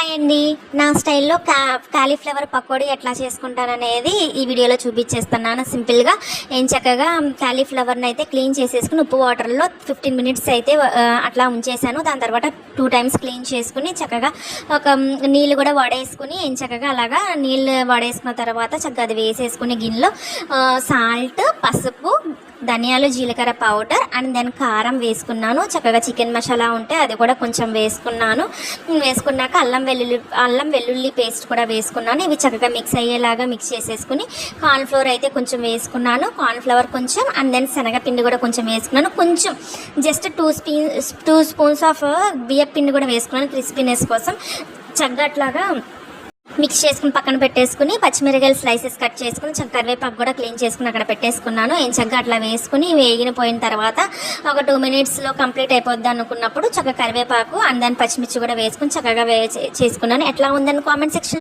Hi అండి, నా స్టైల్లో కాలీఫ్లవర్ పకోడీ ఎట్లా చేసుకుంటాననేది ఈ వీడియోలో చూపించేస్తున్నాను. సింపుల్గా ఏం చక్కగా కాలీఫ్లవర్ని అయితే క్లీన్ చేసేసుకుని ఉప్పు వాటర్లో 15 మినిట్స్ అయితే అట్లా ఉంచేసాను. దాని తర్వాత 2 టైమ్స్ క్లీన్ చేసుకుని చక్కగా ఒక నీళ్ళు కూడా వడేసుకుని ఏం చక్కగా అలాగా నీళ్ళు వడేసుకున్న తర్వాత చక్కగా అది వేసేసుకుని గిన్నెలో సాల్ట్, పసుపు, ధనియాలు, జీలకర్ర పౌడర్ అండ్ దెన్ కారం వేసుకున్నాను. చక్కగా చికెన్ మసాలా ఉంటే అది కూడా కొంచెం వేసుకున్నాక అల్లం వెల్లుల్లి పేస్ట్ కూడా వేసుకున్నాను. ఇవి చక్కగా మిక్స్ అయ్యేలాగా మిక్స్ చేసేసుకుని కార్న్ఫ్లోర్ అయితే కొంచెం వేసుకున్నాను. కార్న్ఫ్లవర్ కొంచెం అండ్ దెన్ శనగపిండి కూడా కొంచెం వేసుకున్నాను. కొంచెం జస్ట్ 2 స్పూన్స్ ఆఫ్ బియ్యం పిండి కూడా వేసుకున్నాను క్రిస్పీనెస్ కోసం. చక్కగా అట్లాగా మిక్స్ చేసుకుని పక్కన పెట్టేసుకుని పచ్చిమిరకాయలు స్లైసెస్ కట్ చేసుకుని కరివేపాకు కూడా క్లీన్ చేసుకుని అక్కడ పెట్టేసుకున్నాను. ఏం చక్కగా అట్లా వేసుకుని వేగిపోయిన తర్వాత ఒక 2 మినిట్స్లో కంప్లీట్ అయిపోద్ది అనుకున్నప్పుడు చక్కగా కరివేపాకు అండ్ దాని పచ్చిమిర్చి కూడా వేసుకుని చక్కగా చేసుకున్నాను. ఎట్లా ఉందని కామెంట్ సెక్షన్